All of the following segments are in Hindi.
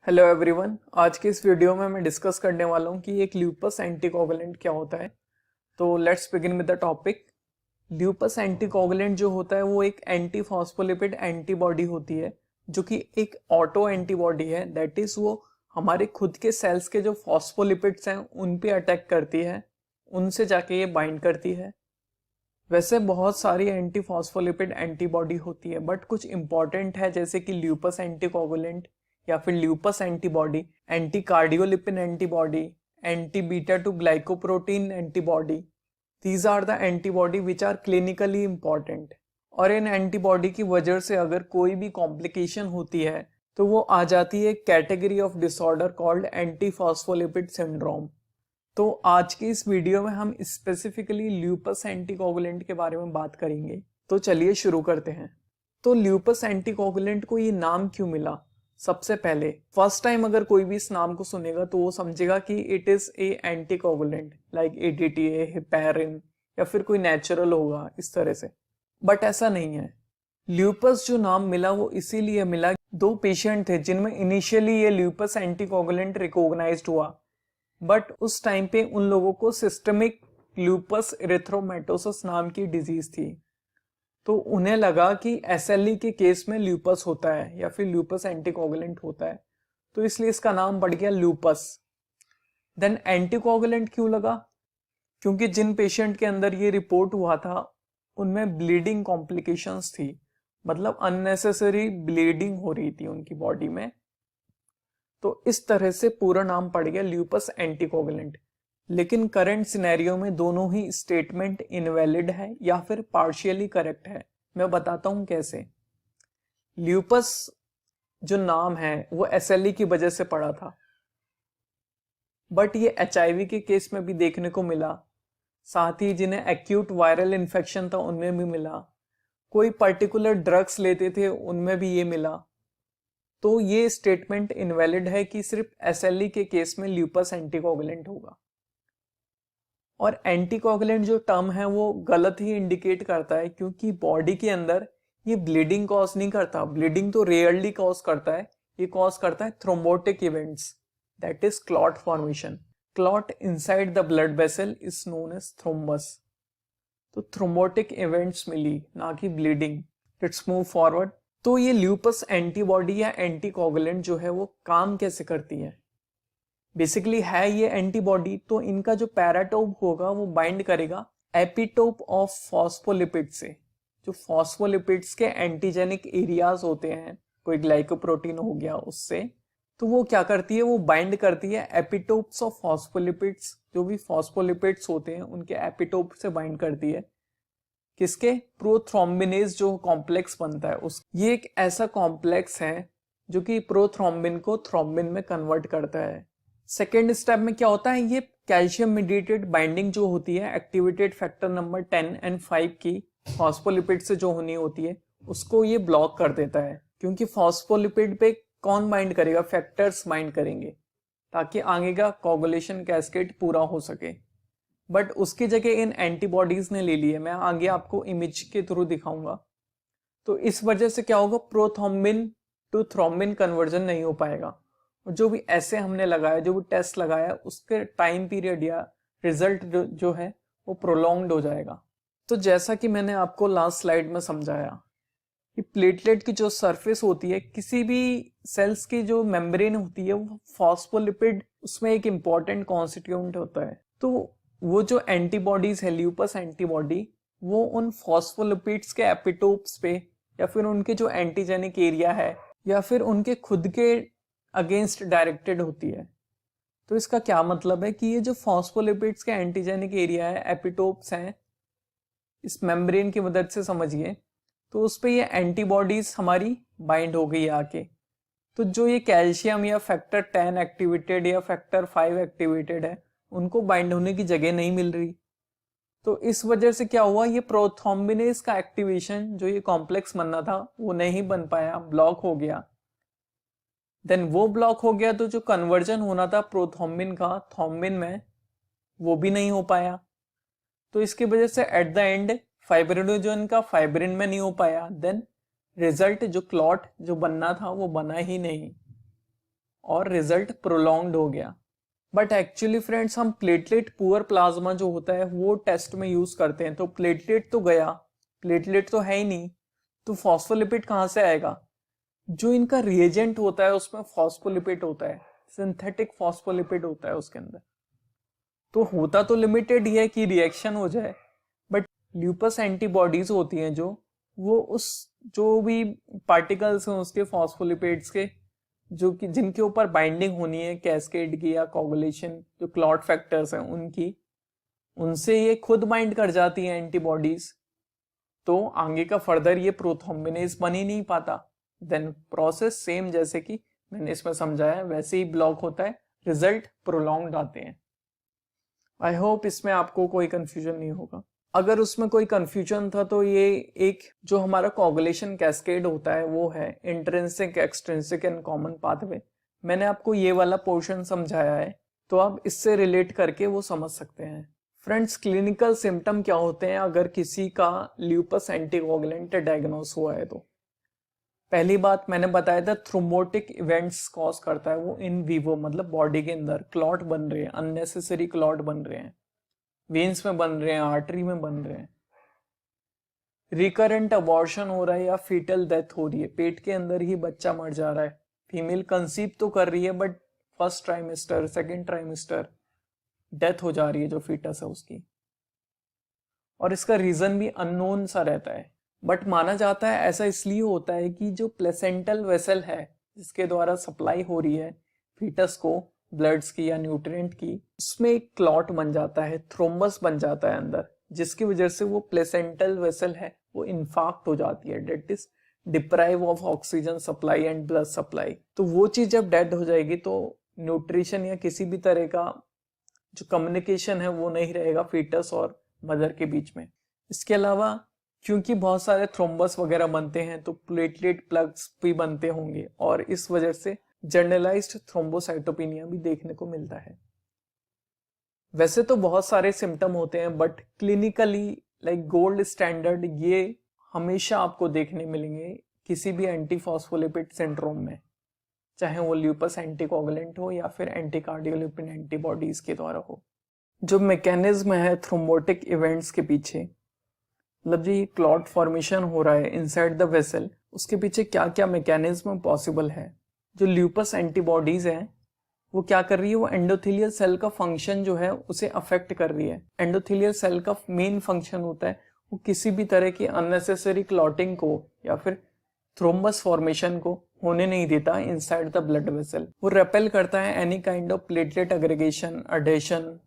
Hello everyone. आज के इस वीडियो में मैं डिस्कस करने वाला हूँ कि एक ल्यूपस एंटीकोगुलेंट क्या होता है। तो let's begin with the topic. Lupus anticoagulant जो होता है वो एक एंटी फॉस्फोलिपिड एंटीबॉडी होती है जो कि एक ऑटो एंटीबॉडी है। दैट इज वो हमारे खुद के सेल्स के जो फॉस्फोलिपिड्स हैं उन पे अटैक करती है, उनसे जाके ये बाइंड करती है। वैसे बहुत सारी एंटी फॉस्फोलिपिड एंटीबॉडी होती है बट कुछ इंपॉर्टेंट है जैसे कि ल्यूपस एंटीकोगुलेंट या फिर lupus antibody, anti cardiolipin antibody, anti beta two glycoprotein antibody. These are the antibody which are clinically important. और इन एंटीबॉडी की वजह से अगर कोई भी कॉम्प्लिकेशन होती है तो वो आ जाती है category of disorder called anti phospholipid syndrome. तो आज की इस वीडियो में हम स्पेसिफिकली ल्यूपस एंटीकोगुलेंट के बारे में बात करेंगे। तो चलिए शुरू करते हैं। तो ल्यूपस एंटीकोगुलेंट को ये नाम क्यों मिला? सबसे पहले फर्स्ट टाइम अगर कोई भी इस नाम को सुनेगा तो वो समझेगा कि it is a anticoagulant like EDTA, heparin या फिर कोई नेचुरल होगा इस तरह से, बट ऐसा नहीं है। ल्यूपस जो नाम मिला वो इसीलिए मिला, दो पेशेंट थे जिनमें इनिशियली ये ल्यूपस एंटीकोगुलेंट रिकॉग्नाइज्ड हुआ, बट उस टाइम पे उन लोगों को सिस्टमिक ल्यूपस इरिथ्रोमेटोसिस नाम की डिजीज थी। तो उन्हें लगा कि एसएलई के केस में ल्यूपस होता है या फिर ल्यूपस एंटीकोगुलेंट होता है, तो इसलिए इसका नाम पड़ गया ल्यूपस। देन एंटीकोगुलेंट क्यों लगा? क्योंकि जिन पेशेंट के अंदर ये रिपोर्ट हुआ था उनमें ब्लीडिंग कॉम्प्लिकेशंस थी, मतलब अननेसेसरी ब्लीडिंग हो रही थी उनकी बॉडी में। तो इस तरह से पूरा नाम पड़ गया ल्यूपस एंटीकोगुलेंट। लेकिन करंट सिनेरियो में दोनों ही स्टेटमेंट इनवैलिड है या फिर पार्शियली करेक्ट है। मैं बताता हूं कैसे। ल्यूपस जो नाम है वो एसएलई की वजह से पड़ा था, बट ये एचआईवी के केस में भी देखने को मिला, साथ ही जिन्हें एक्यूट वायरल इन्फेक्शन था उनमें भी मिला, कोई पर्टिकुलर ड्रग्स लेते थे उनमें भी ये मिला। तो ये स्टेटमेंट इनवैलिड है कि सिर्फ एसएलई के केस में ल्यूपस एंटीकोगुलेंट होगा। और एंटीकोगुलेंट जो टर्म है वो गलत ही इंडिकेट करता है, क्योंकि बॉडी के अंदर ये ब्लीडिंग कॉज नहीं करता। ब्लीडिंग तो रेयरली कॉज करता है, ये कॉज करता है thrombotic events, that is clot formation. Clot inside the blood vessel is known as thrombus. तो थ्रोम्बोटिक इवेंट्स मिली, ना कि ब्लीडिंग। Let's move forward. तो ये ल्यूपस एंटीबॉडी या एंटीकोगुलेंट जो है वो काम कैसे करती है? बेसिकली है ये एंटीबॉडी, तो इनका जो पैराटोप होगा वो बाइंड करेगा एपिटोप ऑफ फॉस्फोलिपिड से। जो फॉस्फोलिपिड्स के एंटीजेनिक एरियाज होते हैं, कोई ग्लाइकोप्रोटीन हो गया उससे, तो वो क्या करती है, वो बाइंड करती है एपिटोप्स ऑफ फॉस्फोलिपिड्स। जो भी फॉस्फोलिपिड्स होते हैं उनके एपिटोप से बाइंड करती है किसके? प्रोथ्रोम्बिनेज जो कॉम्प्लेक्स बनता है उस। ये एक ऐसा कॉम्प्लेक्स है जो कि प्रोथ्रोम्बिन को थ्रोम्बिन में कन्वर्ट करता है। सेकेंड स्टेप में क्या होता है, ये कैल्शियम मीडिएटेड बाइंडिंग जो होती है एक्टिवेटेड फैक्टर नंबर 10 एंड 5 की फॉस्फोलिपिड से जो होनी होती है उसको ये ब्लॉक कर देता है। क्योंकि फॉस्फोलिपिड पे कौन बाइंड करेगा? फैक्टर्स बाइंड करेंगे ताकि आगे का कोगुलेशन कैस्केड पूरा हो सके। बट उसकी जगह इन एंटीबॉडीज ने ले ली है। मैं आगे आपको इमेज के थ्रू दिखाऊंगा। तो इस वजह से क्या होगा, प्रोथ्रोम्बिन टू थ्रोम्बिन कन्वर्जन नहीं हो पाएगा। जो भी ऐसे हमने लगाया, जो भी टेस्ट लगाया, उसके टाइम पीरियड या रिजल्ट जो है वो प्रोलॉन्ग्ड हो जाएगा। तो जैसा कि मैंने आपको लास्ट स्लाइड में समझाया कि प्लेटलेट की जो सरफेस होती है, किसी भी सेल्स की जो मेम्ब्रेन होती है, वो फॉस्फोलिपिड उसमें एक इंपॉर्टेंट कॉन्स्टिट्यूएंट होता है। तो वो जो एंटीबॉडीज है, ल्यूपस एंटीबॉडी, वो उन फॉस्फोलिपिड्स के एपिटोप्स पे या फिर उनके जो एंटीजेनिक एरिया है या फिर उनके खुद के अगेंस्ट डायरेक्टेड होती है। तो इसका क्या मतलब है कि ये जो फॉस्फोलिपिड्स के एंटीजेनिक एरिया है, एपिटोप्स हैं, इस मेम्ब्रेन की मदद से समझिए, तो उस पे ये एंटीबॉडीज हमारी बाइंड हो गई आके। तो जो ये कैल्शियम या फैक्टर 10 एक्टिवेटेड या फैक्टर 5 एक्टिवेटेड है, उनको बाइंड होने की जगह नहीं मिल रही। तो इस वजह से क्या हुआ, ये प्रोथ्रोम्बिनेज का एक्टिवेशन जो ये कॉम्प्लेक्स बनना था वो नहीं बन पाया, ब्लॉक हो गया। देन वो ब्लॉक हो गया तो जो कन्वर्जन होना था प्रोथ्रोम्बिन का थ्रोम्बिन में, वो भी नहीं हो पाया। तो इसकी वजह से एट द एंड फाइब्रिनोजन का फाइब्रिन में नहीं हो पाया। देन रिजल्ट जो क्लॉट जो बनना था वो बना ही नहीं। और रिजल्ट प्रोलॉन्ग्ड हो गया। बट एक्चुअली फ्रेंड्स हम प्लेटलेट पुअर प्लाज्मा जो होता है वो टेस्ट में यूज करते हैं, तो प्लेटलेट तो गया, प्लेटलेट तो है ही नहीं, तो फॉस्फोलिपिड कहाँ से आएगा? जो इनका रिएजेंट होता है उसमें फॉस्फोलिपिड होता है, सिंथेटिक फॉस्फोलिपिड होता है उसके अंदर। तो होता तो लिमिटेड ही है कि रिएक्शन हो जाए, बट ल्यूपस एंटीबॉडीज होती हैं जो वो उस जो भी पार्टिकल्स हैं उसके फॉस्फोलिपिड्स के जो कि जिनके ऊपर बाइंडिंग होनी है कैस्केड की या कोगुलेशन जो क्लॉट फैक्टर्स हैं उनकी, उनसे ये खुद बाइंड कर जाती है एंटीबॉडीज। तो आगे का फर्दर ये प्रोथ्रोम्बिनेज बन ही नहीं पाता। देन प्रोसेस सेम जैसे कि मैंने इसमें समझाया वैसे ही ब्लॉक होता है, रिजल्ट प्रोलॉन्ग्ड आते हैं। आई होप इसमें आपको कोई कंफ्यूजन नहीं होगा। अगर उसमें कोई कंफ्यूजन था तो ये एक जो हमारा कोगुलेशन कैस्केड होता है वो है intrinsic, extrinsic and common pathway. मैंने आपको ये वाला पोर्शन समझाया है, तो आप इससे रिलेट करके वो समझ सकते हैं। फ्रेंड्स, क्लिनिकल सिम्टम क्या होते हैं अगर किसी का ल्यूपस एंटीकोगुलेंट डायग्नोस हुआ है? तो पहली बात मैंने बताया था थ्रोम्बोटिक इवेंट्स कॉज करता है वो इन वीवो, मतलब बॉडी के अंदर क्लॉट बन रहे हैं, अननेसेसरी क्लॉट बन रहे हैं, वेन्स में बन रहे हैं, आर्टरी में बन रहे हैं, रिकरेंट अबॉर्शन हो रहा है या फीटल डेथ हो रही है, पेट के अंदर ही बच्चा मर जा रहा है, फीमेल कंसीव तो कर रही है but first trimester, second trimester death हो जा रही है जो फीटस है उसकी, और इसका रीजन भी अननोन सा रहता है। बट माना जाता है ऐसा इसलिए होता है कि जो प्लेसेंटल वेसल है जिसके द्वारा सप्लाई हो रही है फीटस को ब्लड्स की या न्यूट्रिएंट की, उसमें एक क्लॉट बन जाता है, थ्रोम्बस बन जाता है अंदर, जिसकी वजह से वो प्लेसेंटल वेसल है वो इन्फाक्ट हो जाती है, that is deprive of oxygen supply and blood supply. तो वो चीज जब डेड हो जाएगी तो न्यूट्रिशन या किसी भी तरह का जो कम्युनिकेशन है वो नहीं रहेगा फीटस और मदर के बीच में। इसके अलावा क्योंकि बहुत सारे थ्रोम्बस वगैरह बनते हैं तो प्लेटलेट प्लग्स भी बनते होंगे और इस वजह से जनरलाइज्ड थ्रोम्बोसाइटोपिनिया भी देखने को मिलता है। वैसे तो बहुत सारे सिम्टम होते हैं but clinically like gold standard ये हमेशा आपको देखने मिलेंगे किसी भी एंटीफॉस्फोलिपिड सिंड्रोम में, चाहे वो ल्यूपस एंटीकोगुलेंट हो या फिर एंटीकार्डियोलिपिन एंटीबॉडीज के द्वारा हो। जो मैकेनिज्म है थ्रोम्बोटिक इवेंट्स के पीछे, मतलब जी क्लॉट फॉर्मेशन हो रहा है इनसाइड द वेसल, उसके पीछे क्या क्या मैकेनिज्म पॉसिबल है। जो ल्यूपस एंटीबॉडीज हैं वो क्या कर रही है, वो एंडोथेलियल सेल का फंक्शन जो है उसे अफेक्ट कर रही है। एंडोथेलियल सेल का मेन फंक्शन होता है वो किसी भी तरह की अननेसेसरी क्लॉटिंग को या फिर थ्रोम्बस फॉर्मेशन को होने नहीं देता इनसाइड द ब्लड वेसल। वो रेपेल करता है any kind of platelet aggregation, adhesion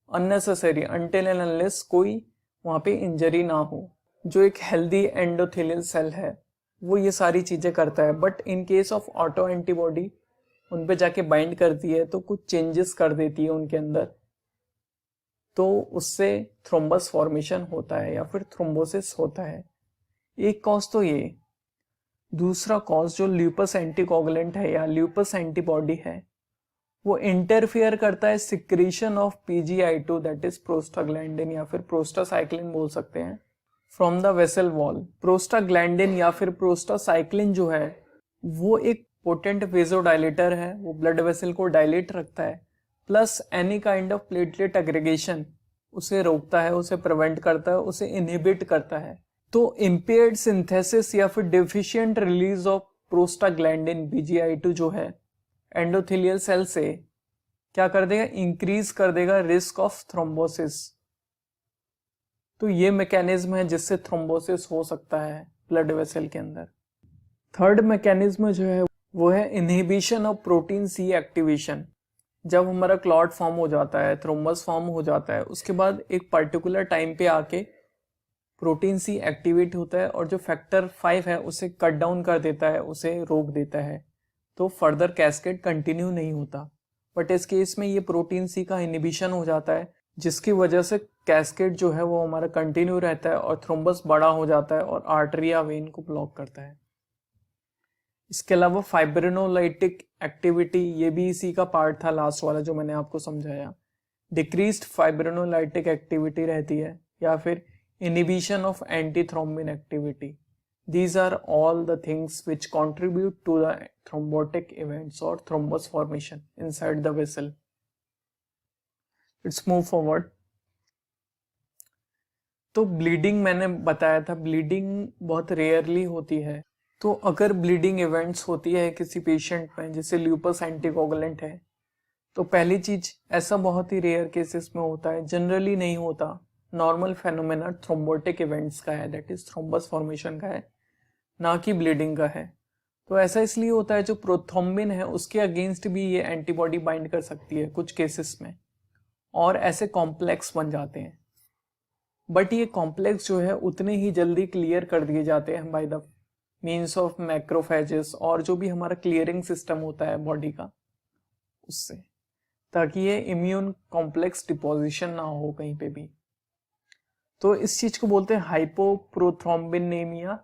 unnecessary until and unless कोई वहां पे इंजरी ना हो। जो एक हेल्दी एंडोथेलियल सेल है वो ये सारी चीजें करता है, but in case of auto antibody उन पे जाके बाइंड करती है तो कुछ चेंजेस कर देती है उनके अंदर, तो उससे थ्रोम्बस फॉर्मेशन होता है या फिर थ्रोम्बोसिस होता है। एक कॉज तो ये। दूसरा कॉज जो ल्यूपस एंटीकोगुलेंट है या ल्यूपस एंटीबॉडी है वो इंटरफियर करता है secretion of PGI2 that is prostaglandin या फिर प्रोस्टासाइक्लिन बोल सकते हैं from the vessel wall. Prostaglandin या फिर प्रोस्टासाइक्लिन जो है वो एक पोटेंट वेजोडाइलेटर है, वो ब्लड वेसल को डायलेट रखता है, plus any kind of platelet aggregation उसे रोकता है, उसे प्रिवेंट करता है, उसे इनहिबिट करता है। तो इम्पेयर्ड सिंथेसिस या फिर deficient release of prostaglandin PGI2 जो है एंडोथेलियल सेल से क्या कर देगा, इंक्रीज कर देगा रिस्क ऑफ थ्रोम्बोसिस। तो ये मैकेनिज्म है जिससे थ्रोम्बोसिस हो सकता है ब्लड वेसल के अंदर। थर्ड मैकेनिज्म जो है वो है inhibition of protein C activation. जब हमारा क्लॉट फॉर्म हो जाता है, थ्रोम्बस फॉर्म हो जाता है, उसके बाद एक पर्टिकुलर टाइम पे आके प्रोटीन C एक्टिवेट होता है और जो फैक्टर 5 है उसे कट डाउन कर देता है, उसे रोक देता है, तो फर्दर कैस्केड कंटिन्यू नहीं होता। बट इस केस में ये प्रोटीन C का इनहिबिशन हो जाता है जिसकी वजह से कैस्केड जो है वो हमारा कंटिन्यू रहता है और थ्रोम्बस बड़ा हो जाता है और आर्टरी या वेन को ब्लॉक करता है। इसके अलावा फाइब्रिनोलाइटिक एक्टिविटी ये भी इसी का पार्ट था, लास्ट वाला जो मैंने आपको समझाया। डिक्रीज्ड फाइब्रिनोलाइटिक एक्टिविटी रहती है या फिर inhibition of anti thrombin activity. These are all the things which contribute to the thrombotic events or thrombus formation inside the vessel. Let's move forward. तो ब्लीडिंग मैंने बताया था, ब्लीडिंग बहुत रेयरली होती है। तो अगर ब्लीडिंग इवेंट्स होती है किसी पेशेंट में, जैसे ल्यूपस एंटीकोगुलेंट है, तो पहली चीज ऐसा बहुत ही रेयर केसेस में होता है, जनरली नहीं होता। नॉर्मल फेनोमेना थ्रोम्बोटिक इवेंट्स का है, दैट इज थ्रोम्बस फॉर्मेशन का है, ना कि ब्लीडिंग का है। तो ऐसा इसलिए होता है जो प्रोथ्रोम्बिन है उसके अगेंस्ट भी ये एंटीबॉडी बाइंड कर सकती है कुछ केसेस में, और ऐसे कॉम्प्लेक्स बन जाते हैं। बट ये कॉम्प्लेक्स जो है उतने ही जल्दी क्लियर कर दिए जाते हैं by the means of macrophages और जो भी हमारा क्लियरिंग सिस्टम होता है बॉडी का उससे, ताकि ये इम्यून कॉम्प्लेक्स डिपोजिशन ना हो कहीं पे भी। तो इस चीज को बोलते हैं हाइपोप्रोथ्रोम्बिनेमिया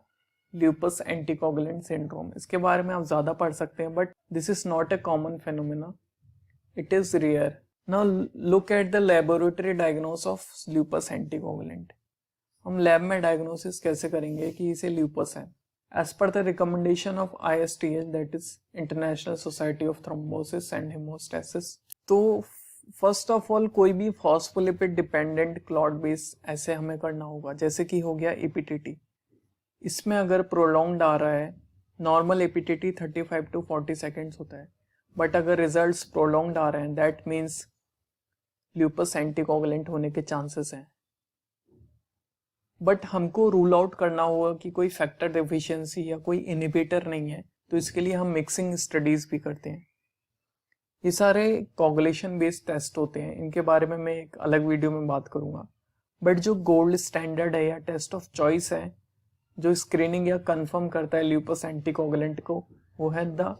ल्यूपस एंटीकोगुलेंट सिंड्रोम। इसके बारे में आप ज्यादा पढ़ सकते हैं, but this is not a common phenomena, it is rare. Now look at the laboratory diagnose of lupus anticoagulant. हम लैब में डायग्नोसिस कैसे करेंगे कि इसे ल्यूपस है? As per the recommendation of ISTH, that is international society of thrombosis and haemostasis. तो फर्स्ट ऑफ ऑल कोई भी फॉस्फोलिपिड डिपेंडेंट क्लॉट बेस ऐसे हमें करना होगा, जैसे कि हो गया EPTT। इसमें अगर प्रोलॉन्ग्ड आ रहा है, नॉर्मल EPTT 35 to 40 सेकेंड्स होता है, बट अगर रिजल्ट्स प्रोलॉन्ग्ड आ रहे हैं, दैट मीन्स ल्यूपस एंटीकोगुलेंट होने के चांसेस हैं। बट हमको रूल आउट करना होगा कि कोई फैक्टर डेफिशिएंसी या कोई इनहिबिटर नहीं है, तो इसके लिए हम मिक्सिंग स्टडीज भी करते हैं। ये सारे कोगुलेशन बेस्ड टेस्ट होते हैं, इनके बारे में मैं एक अलग वीडियो में बात करूंगा। बट जो गोल्ड स्टैंडर्ड है या टेस्ट ऑफ चॉइस है, जो स्क्रीनिंग या कंफर्म करता है ल्यूपस एंटीकोगुलेंट को, वो है the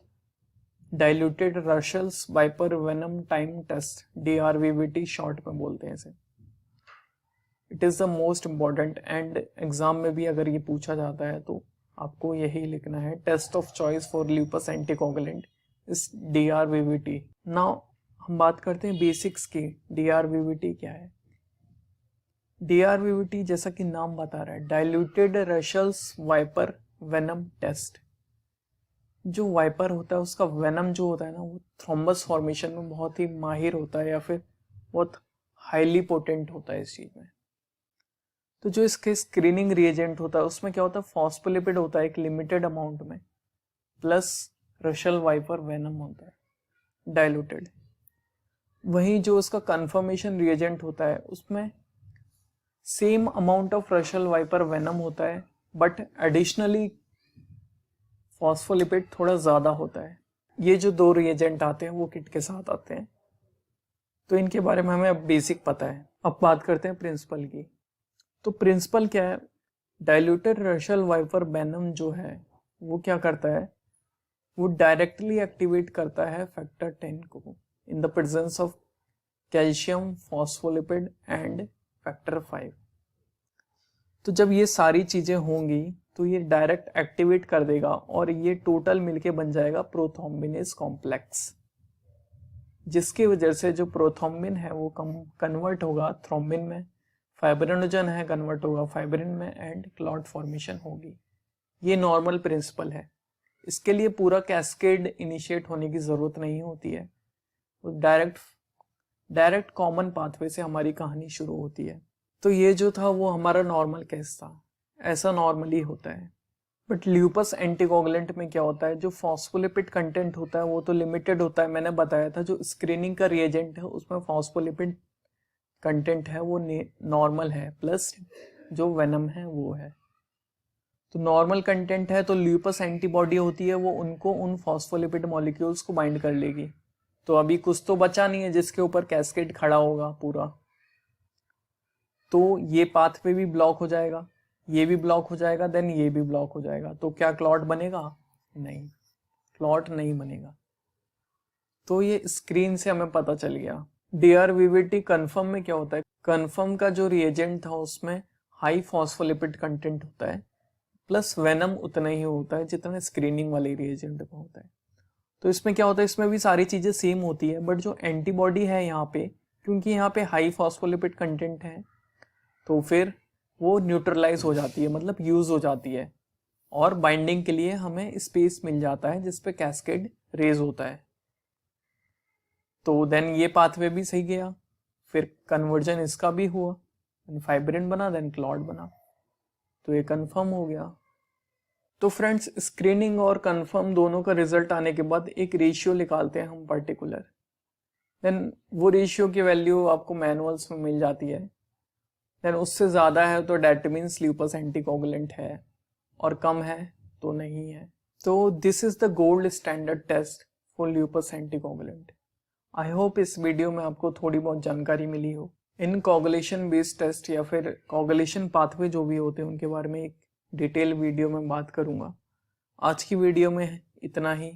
diluted Russell's viper venom time test, DRVVT short में बोलते हैं इसे। It is the most important, and exam में भी अगर ये पूछा जाता है तो आपको यही लिखना है, test of choice for lupus anticoagulant is DRVVT। Now हम बात करते हैं बेसिक्स की, DRVVT क्या है? DRVVT जैसा कि नाम बता रहा है, diluted Russell's viper venom test. जो वाइपर होता है उसका वेनम जो होता है ना, वो थ्रोम्बस फॉर्मेशन में बहुत ही माहिर होता है या फिर बहुत हाईली पोटेंट होता है इस चीज में। तो जो इसके स्क्रीनिंग रिएजेंट होता है उसमें क्या होता है, फॉस्फोलिपिड होता है एक लिमिटेड अमाउंट में, प्लस रशल वाइपर वेनम होता है डाइल्यूटेड। वहीं जो उसका कंफर्मेशन रिएजेंट होता है उसमें same amount of Russell viper venom होता है, बट एडिशनली फॉस्फोलिपिड थोड़ा ज्यादा होता है। ये जो दो रिएजेंट आते हैं वो किट के साथ आते हैं, तो इनके बारे में हमें अब बेसिक पता है। अब बात करते हैं प्रिंसिपल की। तो प्रिंसिपल क्या है? डाइल्यूटेड रशल वाइपर वेनम जो है वो क्या करता है, वो डायरेक्टली एक्टिवेट करता है फैक्टर 10 को in the presence of calcium, phospholipid and factor 5। तो जब ये सारी चीजें होंगी तो ये डायरेक्ट एक्टिवेट कर देगा और ये टोटल मिलके बन जाएगा प्रोथ्रोम्बिनेज कॉम्प्लेक्स, जिसकी वजह से जो प्रोथ्रोम्बिन है वो कन्वर्ट होगा थ्रोम्बिन में, फाइब्रिनोजन है कन्वर्ट होगा फाइब्रिन में, एंड क्लॉट फॉर्मेशन होगी। ये नॉर्मल प्रिंसिपल है। इसके लिए पूरा कैस्केड इनिशिएट होने की जरूरत नहीं होती है, वो डायरेक्ट कॉमन पाथवे से हमारी कहानी शुरू होती है। तो ये जो था वो हमारा नॉर्मल केस था, ऐसा नॉर्मली होता है। बट ल्यूपस एंटीकोगुलेंट में क्या होता है, जो फॉस्फोलिपिड कंटेंट होता है वो तो लिमिटेड होता है। मैंने बताया था जो स्क्रीनिंग का रिएजेंट है उसमें फॉस्फोलिपिड कंटेंट है वो नॉर्मल है, प्लस जो वेनम है वो है। तो नॉर्मल कंटेंट है तो ल्यूपस एंटीबॉडी होती है, वो उनको उन फॉस्फोलिपिड मॉलिक्यूल्स को बाइंड कर लेगी। तो अभी कुछ तो बचा नहीं है जिसके ऊपर कैस्केड खड़ा होगा पूरा, तो ये पाथवे भी ब्लॉक हो जाएगा, ये भी ब्लॉक हो जाएगा, देन ये भी ब्लॉक हो जाएगा। तो क्या क्लॉट बनेगा? नहीं, क्लॉट नहीं बनेगा। तो ये स्क्रीन से हमें पता चल गया। DRVVT कन्फर्म में क्या होता है, कन्फर्म का जो रिएजेंट था उसमें हाई फॉस्फोलिपिड कंटेंट होता है, प्लस वेनम उतना ही होता है जितना स्क्रीनिंग वाले रिएजेंट में होता है। तो इसमें क्या होता है, इसमें भी सारी चीजें सेम होती है, बट जो एंटीबॉडी है यहाँ पे, क्योंकि यहाँ पे हाई फॉस्फोलिपिड कंटेंट है तो फिर वो न्यूट्रलाइज हो जाती है, मतलब यूज हो जाती है और बाइंडिंग के लिए हमें स्पेस मिल जाता है जिस पे कैस्केड रेज होता है। तो देन ये पाथवे भी सही गया, फिर कन्वर्जन इसका भी हुआ, फाइब्रिन बना, देन क्लॉट बना, तो ये कंफर्म हो गया। तो फ्रेंड्स, स्क्रीनिंग और कंफर्म दोनों का रिजल्ट आने के बाद एक रेशियो निकालते हैं हम पर्टिकुलर। देन वो रेशियो की वैल्यू आपको मैनुअल्स में मिल जाती है। देन उससे ज़्यादा है तो डेट मीन्स ल्यूपस एंटीकोगुलेंट है, और कम है तो नहीं है। तो this is the gold standard test for lupus anticoagulant. I hope इस वीडियो में आपको थोड़ी बहुत जानकारी मिली हो। इन कोगुलेशन बेस्ड टेस्ट या फिर कोगुलेशन पाथवे जो भी होते हैं उनके बारे में एक डिटेल वीडियो में बात करूंगा। आज की वीडियो में इतना ही।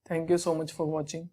Thank you so much for watching.